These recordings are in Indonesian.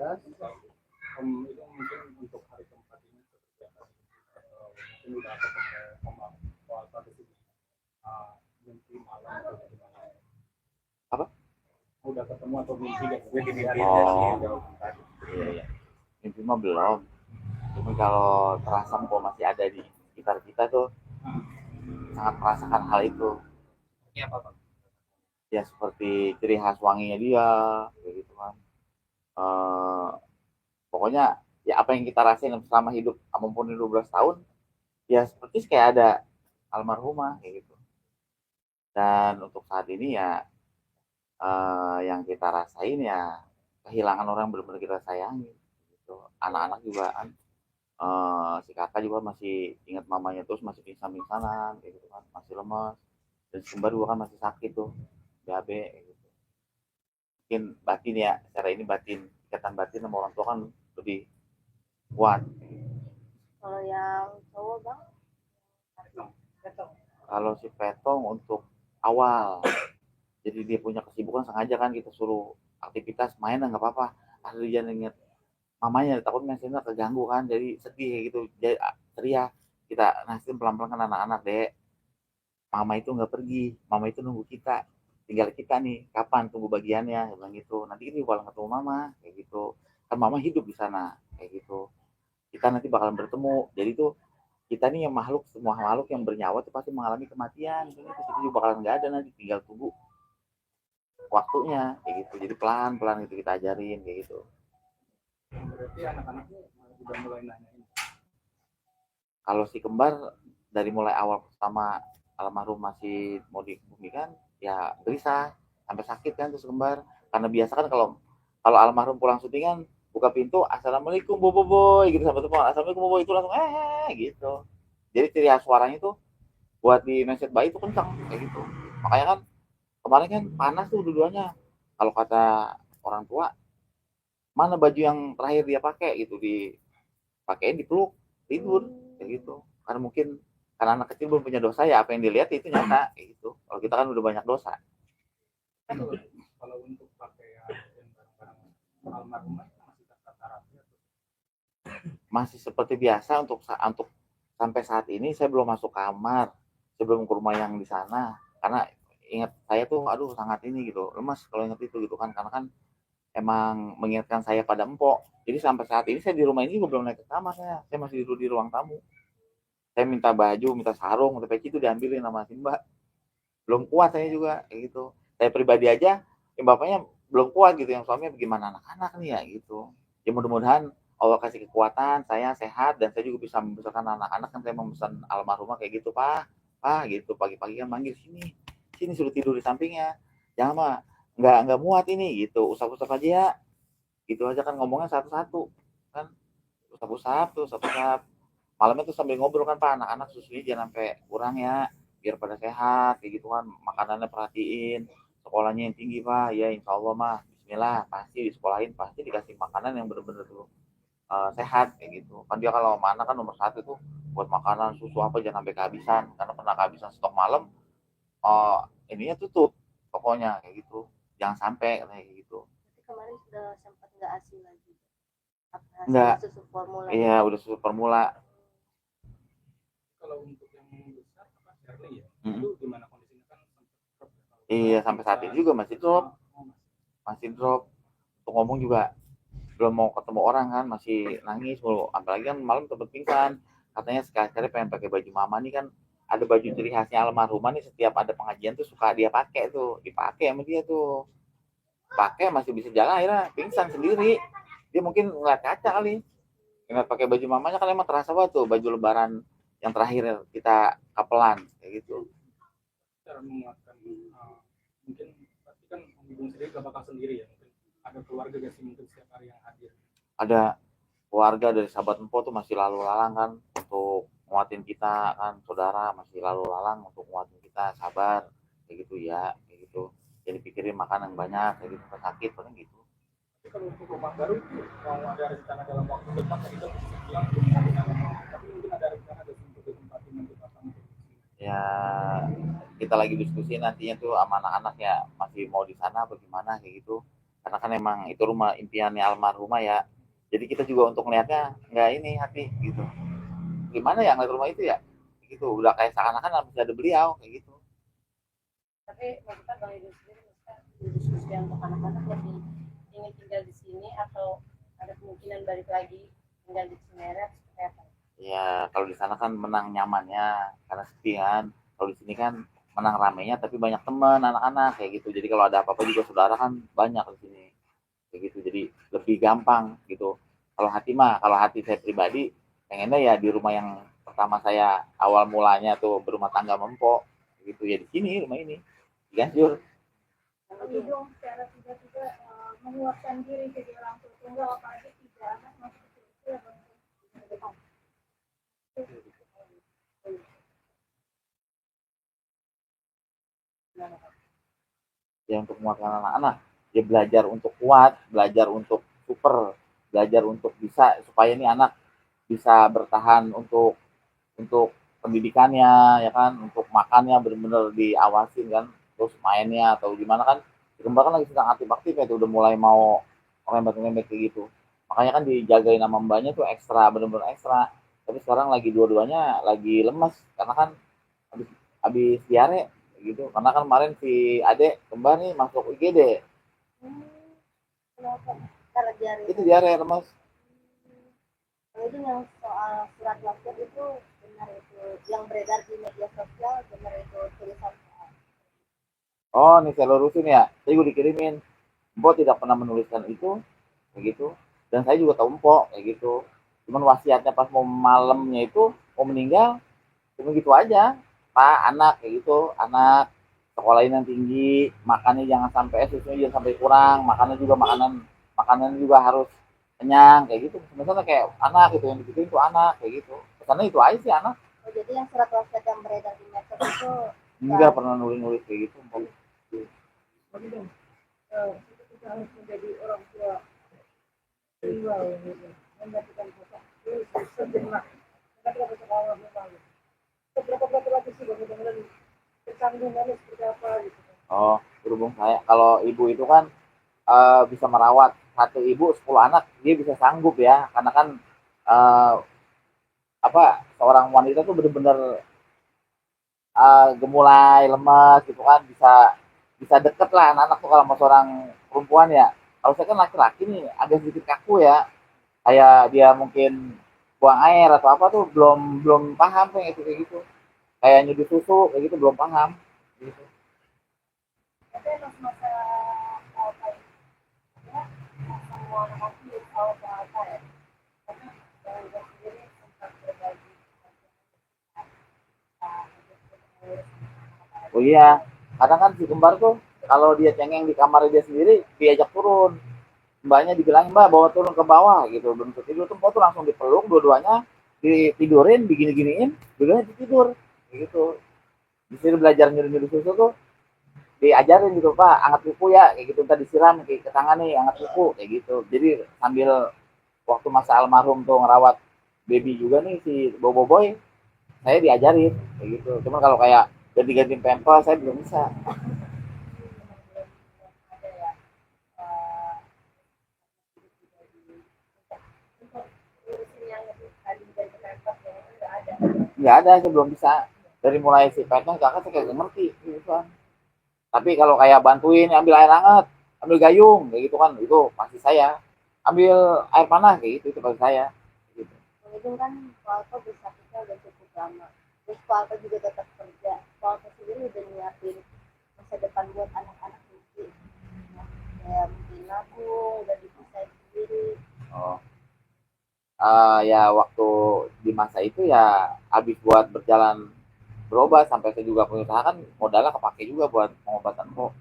bahas itu mungkin untuk hari keempat ini seperti apa mungkin udah ketemu sama soal tradisi mimpi malam atau gimana Apa? udah ketemu atau mimpi gitu di hari Iya. Mimpi mah belum. Cuma kalau terasa kok masih ada di sekitar kita tuh sangat merasakan hal itu. ini apa bang? Ya seperti ciri khas wanginya dia, kayak gitu kan. Eh, Pokoknya ya apa yang kita rasain selama hidup maupun 12 tahun, ya seperti kayak ada almarhumah kayak gitu. Dan untuk saat ini ya yang kita rasain ya kehilangan orang yang benar-benar kita sayangi. Gitu. Anak-anak juga kan, si kakak juga masih ingat mamanya terus masih pingsan-pingsanan kayak gitu kan, masih lemas. Dan si kembar juga kan masih sakit tuh, BAB kayak gitu. Mungkin batin ya, secara ini batin, ikatan batin sama orang tua kan lebih kuat. Kalau yang cowok bang? Kalau si Petong untuk awal, jadi dia punya kesibukan sengaja kan kita suruh aktivitas main nggak apa-apa, asal dia inget mamanya takut mesinnya keganggu kan, jadi sedih kayak gitu, jadi teriak kita nasihin pelan-pelan kan anak-anak dek, mama itu nggak pergi, mama itu nunggu kita, tinggal kita nih kapan tunggu bagiannya, bilang gitu, nanti kita bakal ketemu mama kayak gitu, kan mama hidup di sana kayak gitu, kita nanti bakalan bertemu, jadi tuh kita nih yang makhluk, semua makhluk yang bernyawa itu pasti mengalami kematian, itu juga bakalan nggak ada, nanti tinggal tunggu waktunya kayak gitu, jadi pelan pelan gitu kita ajarin kayak gitu. Berarti anak-anaknya udah mulai nanyain Kalau si kembar dari mulai awal pertama almarhum masih mau dikebumikan ya gelisah sampai sakit kan tuh si kembar, karena biasa kan kalau kalau almarhum pulang syuting kan buka pintu assalamualaikum bobo boy gitu, sampai tuh assalamualaikum bobo itu langsung gitu, jadi ciri khas suaranya tuh buat di message bayi itu kencang kayak gitu, makanya kan kemarin kan panas tuh dua-duanya, kalau kata orang tua mana baju yang terakhir dia pakai gitu, dipakein dipeluk tidur kayak gitu, karena mungkin karena anak kecil belum punya dosa ya apa yang dilihat itu nyata kayak gitu, kalau kita kan udah banyak dosa. kan kalau untuk pakaian dan barang-barang almarhumah masih tata rapi atau Masih seperti biasa untuk sampai saat ini saya belum masuk kamar sebelum ke rumah yang di sana, karena ingat saya tuh aduh sangat ini gitu lemas kalau ingat itu gitu kan, karena kan emang mengingatkan saya pada empok, jadi sampai saat ini saya di rumah ini juga belum naik ke kamar, saya masih duduk di ruang tamu, saya minta baju minta sarung minta peci itu diambilin sama si mbak, belum kuat saya juga kayak gitu, saya pribadi aja yang bapaknya belum kuat gitu, yang suaminya bagaimana anak-anak nih ya gitu, ya mudah-mudahan Allah kasih kekuatan saya sehat dan saya juga bisa membesarkan anak-anak, kan saya memesan almarhumah kayak gitu pak gitu, pagi-pagi kan manggil sini sini suruh tidur di sampingnya, jangan mah nggak muat ini gitu, usap-usap aja ya gitu aja kan ngomongnya satu-satu kan, usap-usap tuh usap-usap, malamnya tuh sambil ngobrol kan pak anak-anak susunya jangan sampai kurang ya biar pada sehat kayak gitu kan, makanannya perhatiin, sekolahnya yang tinggi pak ya insya Allah mah Bismillah pasti di sekolahin pasti dikasih makanan yang bener-bener tuh sehat kayak gitu kan, dia kalau mana kan nomor satu tuh buat makanan susu apa jangan sampai kehabisan, karena pernah kehabisan stok malam ininya tutup pokoknya kayak gitu, jangan sampai kayak gitu. Tapi kemarin sudah sempat nggak ASI lagi. Apa Enggak, susu formula? iya udah susu formula. kalau untuk yang besar apa Shirley ya Mm-mm. itu gimana kondisinya kan Iya sampai saat ini juga masih drop, untuk ngomong juga belum mau ketemu orang kan masih nangis mulu, apalagi kan malam tempat pingsan, katanya sekali-sekali pengen pakai baju mama nih kan, ada baju ciri khasnya almarhumah nih, setiap ada pengajian tuh suka dia pakai tuh, dipakai sama dia tuh, pakai masih bisa jalan, akhirnya pingsan sendiri, dia mungkin ngeliat kaca kali, ngeliat pakai baju mamanya kan, emang terasa banget tuh baju lebaran yang terakhir kita kapelan kayak gitu. cara menguatkan mungkin pasti kan Om Ibu sendiri gak bakal sendiri ya, mungkin ada keluarga gak sih mungkin setiap hari yang hadir Ada keluarga dari sahabat empo tuh masih lalu lalang kan untuk nguatin kita kan, saudara masih lalu lalang untuk nguatin kita, sabar kayak gitu ya kayak gitu, jadi pikirin makan yang banyak kayak gitu, sakit paling gitu. tapi kalau untuk rumah baru mau ada rencana dalam waktu dekat tadi kan bilang belum ada rencana tapi mungkin ada rencana dari untuk ditempatin untuk apa Ya kita lagi diskusi nantinya tuh sama anak-anak ya masih mau di sana bagaimana kayak gitu, karena kan emang itu rumah impiannya almarhumah ya. Jadi kita juga untuk melihatnya nggak ini hati gitu. Gimana ya ngeliat rumah itu ya? Gitu, udah kayak seakan-akan masih ada beliau kayak gitu. Tapi maksudnya Bang Ido sendiri maksudnya diskusi untuk anak-anak lebih ingin tinggal di sini atau ada kemungkinan balik lagi tinggal di Cinere seperti apa? Ya kalau di sana kan menang nyamannya karena sepi kan. Kalau di sini kan menang ramenya tapi banyak teman anak-anak kayak gitu. Jadi kalau ada apa-apa juga saudara kan banyak di sini. Kayak gitu. Jadi lebih gampang gitu. Kalau hati saya pribadi pengennya ya di rumah yang pertama saya awal mulanya tuh berumah tangga mempok gitu ya di sini rumah ini. Diganjur. Bang Ido secara tiba-tiba mengeluarkan diri jadi orang tua tunggal apalagi tiga anak masih kecil ya Bang Ido? Ya untuk menguatkan anak-anak ya belajar untuk kuat, belajar untuk super, belajar untuk bisa supaya ini anak bisa bertahan untuk pendidikannya ya kan, untuk makannya benar-benar diawasin kan, terus mainnya atau gimana kan, Kembar kan lagi sedang aktif-aktif ya tuh udah mulai mau ngerembet-ngerembet kayak gitu, makanya kan dijagain sama mbaknya tuh ekstra, bener-bener ekstra, tapi sekarang lagi dua-duanya lagi lemes karena kan habis habis diare gitu, karena kan kemarin si Ade kembar nih masuk IGD. Kenapa? Karena diare. Itu diare lemes. Kalau itu yang soal surat wasiat itu benar itu yang beredar di media sosial benar itu tulisan soal. Oh nih saya lurusin ya, tadi gue dikirimin, Mpok tidak pernah menuliskan itu kayak gitu, dan saya juga tahu Mpok kayak gitu, cuman wasiatnya pas mau malamnya itu mau meninggal cuma gitu aja, Pak anak kayak gitu, anak sekolahin yang tinggi, makannya jangan sampai susunya jangan sampai kurang, makannya juga makanan juga harus kenyang kayak gitu, sebenarnya kayak anak gitu yang dipikirin tuh anak kayak gitu, karena itu aja sih anak. Oh, jadi yang surat wasiat yang beredar di medsos itu Enggak pernah nulis-nulis kayak gitu Mpok. kita harus menjadi orang tua tunggal gitu. Mendapatkan hak sejenak. Kita tidak bisa kalah memang. Berapa lagi sih bagaimana kecanggungannya seperti apa gitu. Oh berhubung saya kalau ibu itu kan bisa merawat satu ibu 10 anak, dia bisa sanggup ya karena kan eh, apa seorang wanita tuh benar-benar gemulai lemas gitu kan, bisa bisa deket lah anak-anak tuh kalau sama seorang perempuan ya. Kalau saya kan laki-laki nih agak sedikit kaku ya, kayak dia mungkin buang air atau apa tuh belum belum paham tuh kayak gitu, kayak nyuduh susu kayak gitu belum paham gitu. Tapi masa apa ya? Semua anak itu tahu apa ya. Karena yang sendiri sempat berbagi Oh iya, kadang kan si kembar tuh kalau dia cengeng di kamar dia sendiri diajak turun, mbaknya dibilangin mbak bawa turun ke bawah gitu, bentuk tidur tuh tuh langsung dipeluk dua-duanya, ditidurin digini-giniin, dua-duanya tidur gitu. Di sini belajar nyuruh-nyuruh susu tuh diajarin gitu, pak angkat kuku ya kayak gitu, ntar disiram kayak ke tangan nih angkat kuku kayak gitu, jadi sambil waktu masa almarhum tuh ngerawat baby juga nih si bobo boy, saya diajarin kayak gitu, cuman kalau kayak ganti-ganti pempel saya belum bisa. Nggak ada, saya belum bisa, dari mulai si petnya kakak saya kayak ngerti gitu kan, tapi kalau kayak bantuin ambil air hangat, ambil gayung kayak gitu kan, itu pasti saya, ambil air panas kayak gitu itu pasti saya gitu. itu kan Pak bisa kita udah cukup lama. Terus Pak juga tetap kerja. Pak sendiri udah nyiapin masa depan buat anak-anak nanti. Ya mungkin aku udah bisa sendiri. Oh ya waktu di masa itu ya habis buat berjalan berobat sampai saya juga punya usaha kan, modalnya kepake juga buat pengobatan kok,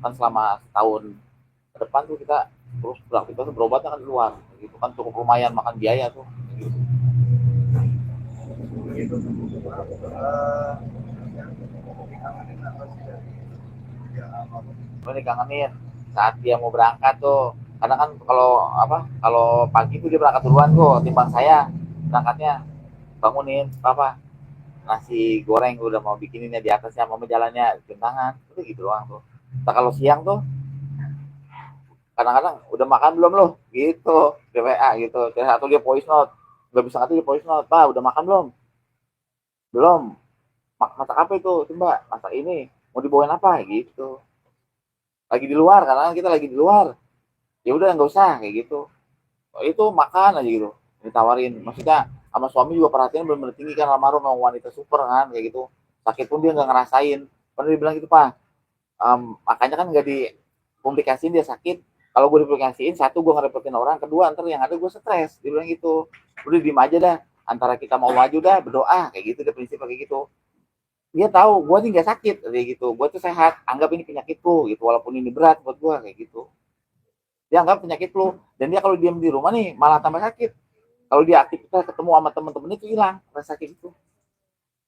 kan selama setahun ke depan tuh kita terus beraktivitas berobatnya kan di luar gitu kan, cukup lumayan makan biaya tuh Begitu. Dikangenin apa sih dari ya almarhum? gue dikangenin saat dia mau berangkat tuh, karena kan kalau apa kalau pagi tuh dia berangkat duluan tuh timbang saya berangkatnya, bangunin papa nasi goreng udah mau bikinin di atasnya, mau jalannya jam tangan udah gitu doang tuh. Nah, kalau siang tuh kadang-kadang udah makan belum lo gitu di WA gitu, atau dia voice note, nggak bisa ngerti dia voice note, pak udah makan belum, belum, masak apa itu coba, masak ini, mau dibawain apa gitu, lagi di luar karena kita lagi di luar, ya udah nggak usah kayak gitu. Oh, itu makan aja gitu ditawarin, maksudnya sama suami juga perhatian benar-benar tinggi kan, almarhum memang wanita super kan kayak gitu, sakit pun dia nggak ngerasain, pernah dibilang gitu pak. Makanya kan nggak dipublikasiin dia sakit, kalau gue dipublikasiin satu gue ngerepotin orang, kedua ntar yang ada gue stres, dia bilang gitu, udah diem aja dah, antara kita mau maju dah berdoa kayak gitu, dia prinsipnya kayak gitu, dia tahu gue nih nggak sakit kayak gitu, gue tuh sehat, anggap ini penyakitku gitu, walaupun ini berat buat gue kayak gitu, dia anggap penyakit lu, dan dia kalau diam di rumah nih malah tambah sakit, kalau dia aktivitas ketemu sama temen-temen itu hilang rasa sakit itu,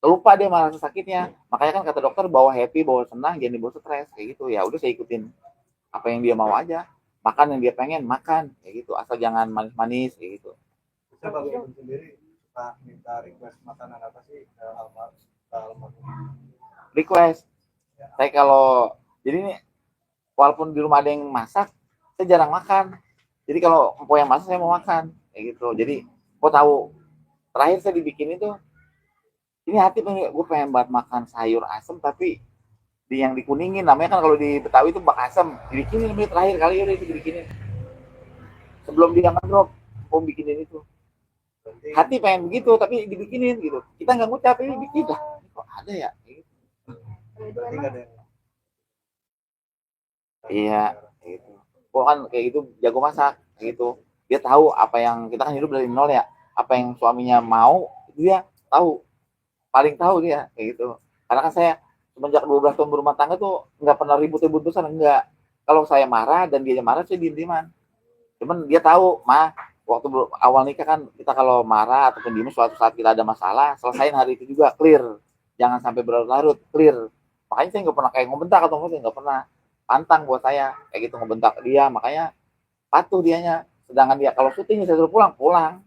lupa dia malah rasa sakitnya, makanya kan kata dokter bawa happy bawa senang jangan dibawa stres kayak gitu, ya udah saya ikutin apa yang dia mau aja, makan yang dia pengen makan kayak gitu, asal jangan manis-manis kayak gitu. Bisa Bang Igun sendiri suka minta request makanan apa sih ke almarhum? Request saya kalau jadi ini, walaupun di rumah ada yang masak saya jarang makan, jadi kalau empok yang masak saya mau makan kayak gitu, jadi kok tahu terakhir saya dibikin itu, ini hati pengen, gue pengen banget makan sayur asem tapi yang dikuningin, namanya kan kalau di Betawi itu bak asem, dibikinin ini terakhir kali udah itu dibikinin sebelum dia ngedrop, mau bikinin itu, Berarti hati pengen begitu tapi dibikinin gitu, kita nggak ngucap ini bikin lah, kok ada ya gitu. berarti nggak ada yang Iya gitu, kok kan kayak gitu jago masak kayak gitu, dia tahu apa yang kita kan hidup dari nol ya, apa yang suaminya mau dia tahu, paling tahu dia kayak gitu, karena kan saya semenjak 12 tahun berumah tangga tuh nggak pernah ribut-ribut besar, enggak, kalau saya marah dan dia marah saya diem-dieman, cuman dia tahu mah waktu awal nikah kan kita kalau marah ataupun diem suatu saat kita ada masalah selesain hari itu juga clear, jangan sampai berlarut-larut clear, makanya saya nggak pernah kayak ngobentak atau nggak pernah, pantang buat saya kayak gitu ngobentak dia, makanya patuh dianya, sedangkan dia kalau syuting saya suruh pulang pulang,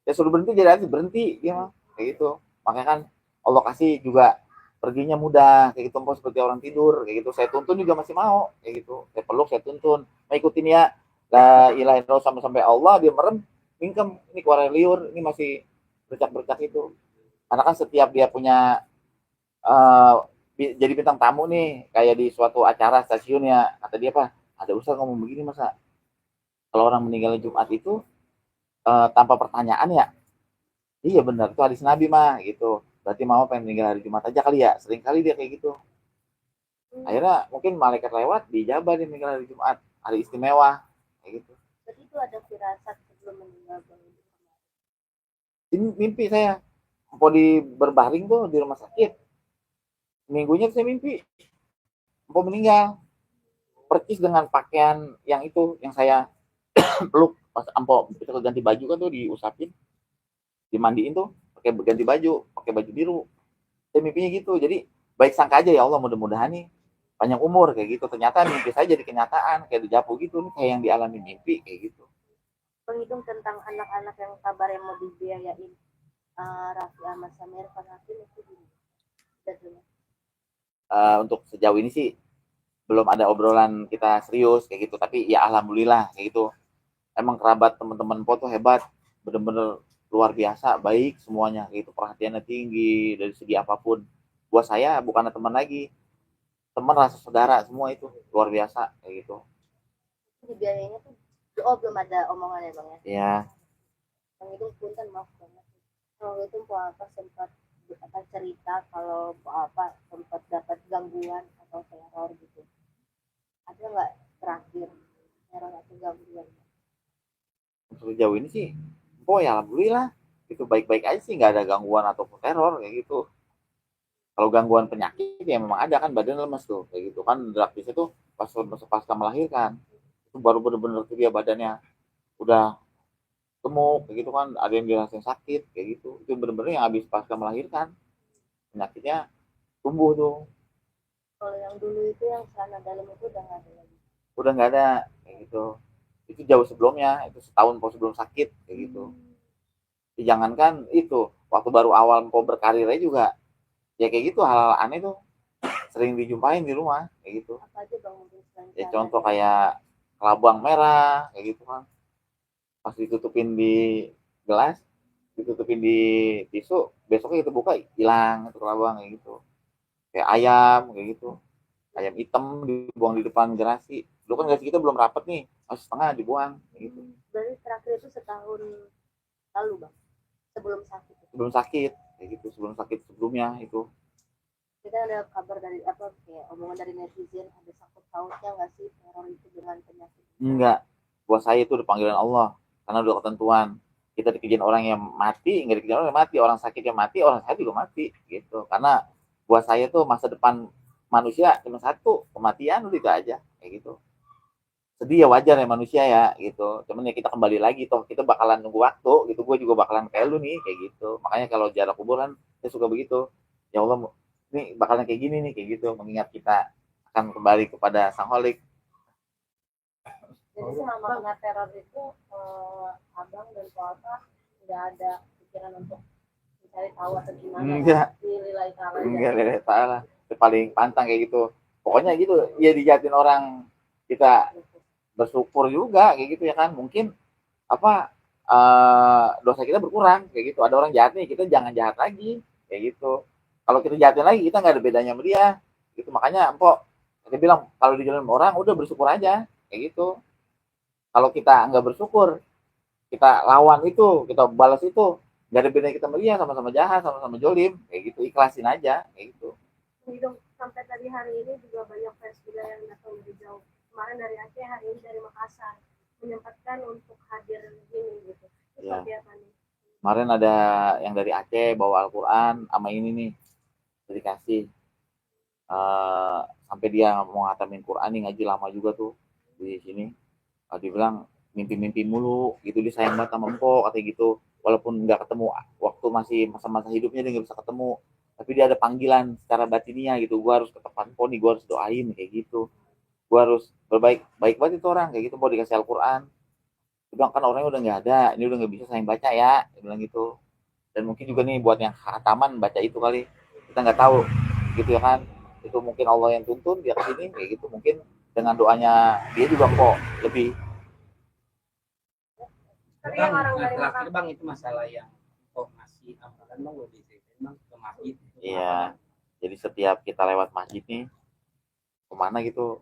saya suruh berhenti jadi nanti berhenti dia mah kayak gitu, makanya kan Allah kasih juga perginya mudah kayak gitu, mau seperti orang tidur kayak gitu, saya tuntun juga masih mau kayak gitu, saya peluk saya tuntun mau ikutin ya, la ilaha illallah sampai Allah, dia merem mingkem, ini keluar liur, ini masih bercak-bercak itu, karena kan setiap dia punya eh, jadi bintang tamu nih kayak di suatu acara stasiun ya, kata dia apa, ada ustaz ngomong begini masa kalau orang meninggal Jumat itu tanpa pertanyaan ya, iya benar itu hadis Nabi mah gitu, berarti mama pengen meninggal hari Jumat aja kali ya, sering kali dia kayak gitu, akhirnya mungkin malaikat lewat dijabah dia meninggal hari Jumat, hari istimewa kayak gitu. Jadi itu ada firasat sebelum meninggal Bang Igun. Ini mimpi saya mau di berbaring tuh di rumah sakit, minggunya saya mimpi mau meninggal percis dengan pakaian yang itu yang saya peluk pas ampo kita ganti baju kan tuh diusapin dimandiin tuh pakai ganti baju pakai baju biru, saya mimpinya gitu, jadi baik sangka aja ya Allah mudah-mudahan nih panjang umur kayak gitu, ternyata mimpi saya jadi kenyataan kayak dijapu gitu nih, kayak yang dialami mimpi kayak gitu. Bang Igun tentang anak-anak yang kabarnya mau dibiayain Raffi Ahmad sama Irfan Hakim itu gimana? Untuk sejauh ini sih belum ada obrolan kita serius kayak gitu, tapi ya alhamdulillah kayak gitu, emang kerabat teman-teman Po tuh hebat, bener-bener luar biasa baik semuanya kayak gitu, perhatiannya tinggi dari segi apapun, buat saya bukan teman lagi, teman rasa saudara semua, itu luar biasa kayak gitu. Dibiayainya tuh belum ada omongan ya Bang ya. Ya Bang Igun punten maaf banget. Kalau itu apa sempat cerita kalau apa sempat dapat gangguan atau teror gitu. Ada nggak terakhir teror atau gangguan? untuk sejauh ini sih Po ya alhamdulillah itu baik-baik aja sih, nggak ada gangguan ataupun teror kayak gitu. Kalau gangguan penyakit ya memang ada kan, badan lemes tuh kayak gitu kan, praktisnya tuh pas pasca melahirkan itu baru bener-bener tuh dia badannya udah gemuk kayak gitu kan, ada yang dirasain sakit kayak gitu, itu bener-bener yang habis pasca melahirkan penyakitnya tumbuh tuh, Kalau yang dulu itu yang celana dalam itu udah nggak ada lagi. udah nggak ada kayak gitu, itu jauh sebelumnya, itu setahun Po sebelum sakit kayak gitu. Jangankan itu waktu baru awal Po berkarir aja juga ya kayak gitu, hal, -hal aneh tuh sering dijumpain di rumah kayak gitu. Apa aja Bang mungkin selain Ya celana contoh dalam? kayak kelabang merah kayak gitu kan, pas ditutupin di gelas, ditutupin di tisu, besoknya kita buka hilang itu kelabang kayak gitu. Kayak ayam kayak gitu, ayam hitam dibuang di depan garasi. Dulu kan garasi kita belum rapet nih, masih setengah dibuang kayak gitu. Berarti terakhir itu setahun lalu bang, sebelum sakit. Sebelum sakit kayak gitu, sebelum sakit sebelumnya itu. Kita ada kabar dari apa kayak omongan dari netizen, ada sangkut pautnya nggak sih teror itu dengan penyakit? Enggak, buat saya itu udah panggilan Allah, karena udah ketentuan. Kita dikejar orang yang mati, nggak dikejar orang yang mati, orang sakit yang mati, orang sehat juga mati gitu. Karena buat saya tuh masa depan manusia cuma satu, kematian, udah itu aja kayak gitu. Sedih ya, wajar ya manusia ya gitu, cuman ya kita kembali lagi toh, kita bakalan nunggu waktu gitu. Gue juga bakalan kayak lu nih kayak gitu, makanya kalau jarak kuburan saya suka begitu. Ya Allah, ini bakalan kayak gini nih kayak gitu, mengingat kita akan kembali kepada sang holik. Jadi selama kena teror itu abang dan keluarga nggak ada pikiran untuk mencari tahu atau gimana? Enggak, Dilillahi ta'ala aja. enggak lihat salah, itu paling pantang kayak gitu. Pokoknya gitu ya, dijatin orang kita bersyukur juga kayak gitu ya kan. Mungkin apa, dosa kita berkurang kayak gitu. Ada orang jahat nih, kita jangan jahat lagi kayak gitu. Kalau kita jahatin lagi, kita nggak ada bedanya sama dia gitu. Makanya empok dia bilang kalau di jalan orang udah bersyukur aja kayak gitu. Kalau kita nggak bersyukur, kita lawan itu, kita balas itu, nggak ada bedanya kita sama dia, sama-sama jahat, sama-sama jolim kayak gitu. Ikhlasin aja kayak gitu. Hidup sampai tadi hari ini juga banyak fans juga yang datang dari jauh. Kemarin dari Aceh, hari ini dari Makassar, menyempatkan untuk hadir gini gitu. Itu Ya. seperti apa nih? Kemarin ada yang dari Aceh bawa Al-Quran sama ini nih, dikasih sampai dia mau ngatamin Quran nih, ngaji lama juga tuh di sini. Dia bilang mimpi-mimpi mulu gitu, dia sayang banget sama empok katanya gitu. Walaupun nggak ketemu waktu masih masa-masa hidupnya, dia nggak bisa ketemu, tapi dia ada panggilan secara batinnya gitu. Gue harus ke tempat empok nih, gue harus doain kayak gitu, gue harus berbaik, baik banget itu orang kayak gitu. Mau dikasih Al-Quran, dia bilang kan orangnya udah nggak ada, ini udah nggak bisa sayang baca ya, dia bilang gitu. Dan mungkin juga nih buat yang khataman baca itu kali, kita nggak tahu gitu ya kan. Itu mungkin Allah yang tuntun dia kesini kayak gitu. Mungkin dengan doanya dia juga kok lebih. Tapi yang orang Nah, dari terakhir Makassar, bang, itu masalah yang kok masih apa kan bang, lebih ceritain bang ke masjid. Iya, jadi setiap kita lewat masjid nih kemana gitu,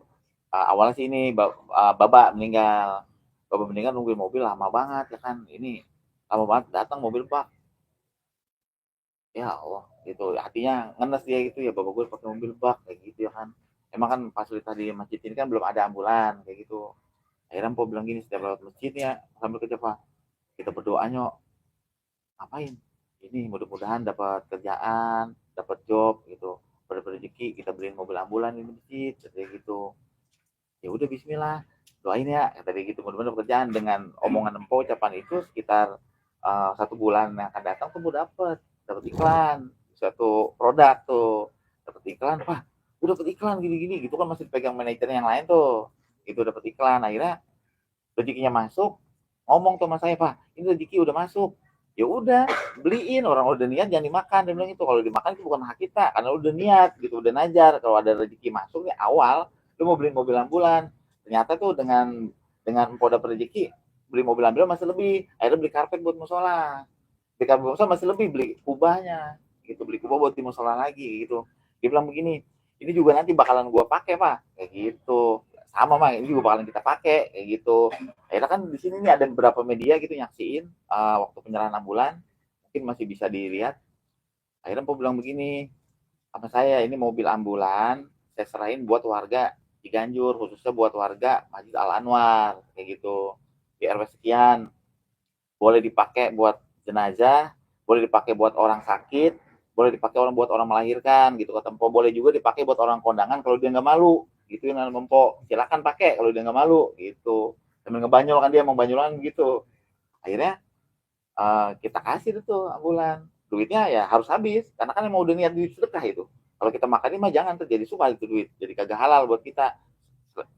awalnya sih ini baba meninggal. Baba meninggal nungguin mobil lama banget ya kan. Ini lama banget datang mobil bak, ya Allah gitu, hatinya ngenes dia gitu ya. Bapak gue pakai mobil bak kayak gitu ya kan. Emang kan fasilitas di masjid ini kan belum ada ambulan kayak gitu. Akhirnya Mpok bilang gini, setiap lewat masjid ya sambil kerja pak, kita berdoa nyok. Ngapain? Ini mudah-mudahan dapat kerjaan, dapat job gitu, rezeki, kita beliin mobil ambulan di masjid kayak gitu. Ya udah bismillah, doain ya kata dia gitu, mudah-mudahan dapat kerjaan. Dengan omongan Mpok, ucapan itu sekitar 1 bulan yang akan datang tuh gue dapat iklan suatu produk tuh, dapat iklan. Wah, gue dapat iklan gini-gini gitu kan, masih pegang manajernya yang lain tuh. Itu dapat iklan, akhirnya rezekinya masuk. Ngomong tuh sama saya, pak ini rezeki udah masuk, ya udah beliin, orang udah niat jangan dimakan. Dia bilang itu, kalau dimakan itu bukan hak kita, karena udah niat gitu, udah najar. Kalau ada rezeki masuk nih awal, lu mau beli mobil ambulan, ternyata tuh dengan empok dapet rezeki, beli mobil ambulan masih lebih. Akhirnya beli karpet buat musola, beli karpet musola masih lebih, beli kubahnya gitu, beli kubah buat di musola lagi gitu. Dia bilang begini, ini juga nanti bakalan gua pakai pak kayak gitu. Sama mah, ini juga bakalan kita pakai kayak gitu. Akhirnya kan di sini nih ada beberapa media gitu nyaksiin waktu penyerahan ambulan, mungkin masih bisa dilihat. Akhirnya Mpok bilang begini sama saya, ini mobil ambulan saya serahin buat warga Ciganjur, khususnya buat warga Masjid Al Anwar kayak gitu, di RW sekian. Boleh dipakai buat jenazah, boleh dipakai buat orang sakit, boleh dipakai buat orang melahirkan gitu kata Mpok. Boleh juga dipakai buat orang kondangan kalau dia nggak malu gitu ya Mpok. Silakan pakai kalau dia nggak malu gitu. Sambil ngebanyol kan, dia mau banyolan gitu. Akhirnya kita kasih tuh ambulan. Duitnya ya harus habis, karena kan emang udah niat duit sedekah itu. Kalau kita makan ini mah jangan terjadi subah itu duit, jadi kagak halal buat kita.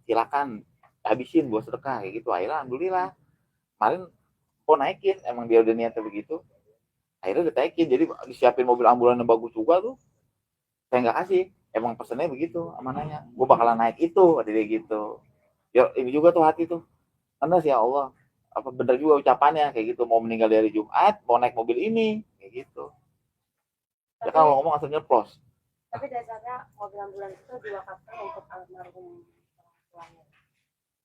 Silakan habisin buat sedekah kayak gitu. Akhirnya alhamdulillah kemarin kok naikin, emang dia udah niatnya begitu. Akhirnya udah naikin, jadi disiapin mobil ambulan yang bagus juga tuh. Saya nggak kasih, emang pesennya begitu amanahnya, gue bakalan naik itu, ada dia gitu. Ya ini juga tuh hati tuh. Karena sih ya Allah, apa bener juga ucapannya kayak gitu, mau meninggal di hari Jumat, mau naik mobil ini, kayak gitu. Ya Tapi, kan kalau ngomong asal nyeplos. tapi dasarnya mobil ambulans itu diwakafkan untuk almarhum orang tuanya.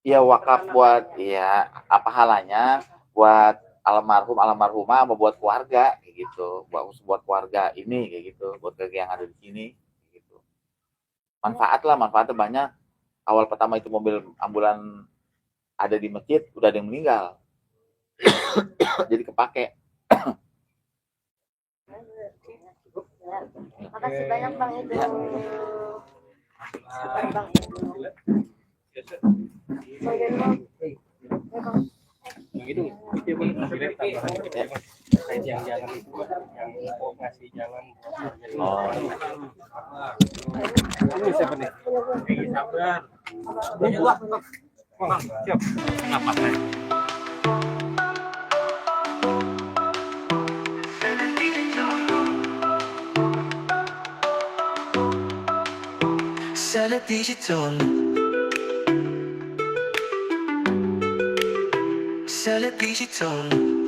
Ya wakaf buat ya apa halanya buat almarhum almarhumah sama buat keluarga kayak gitu, buat keluarga ini kayak gitu, buat keluarga yang ada di sini kayak gitu. Manfaatnya banyak. Awal pertama itu mobil ambulan ada di masjid, udah ada yang meninggal. Jadi kepake. Ya. Makasih banyak Bang itu. Ya. Super Bang. Bagian Bang. Ya Bang. Yang itu direct tambahan terkait yang jangan itu yang mau ngasih jangan Oh. ini siapa nih? Sabar. Ini gua. Bang, siap. Apa? Sana digital. Sana digital.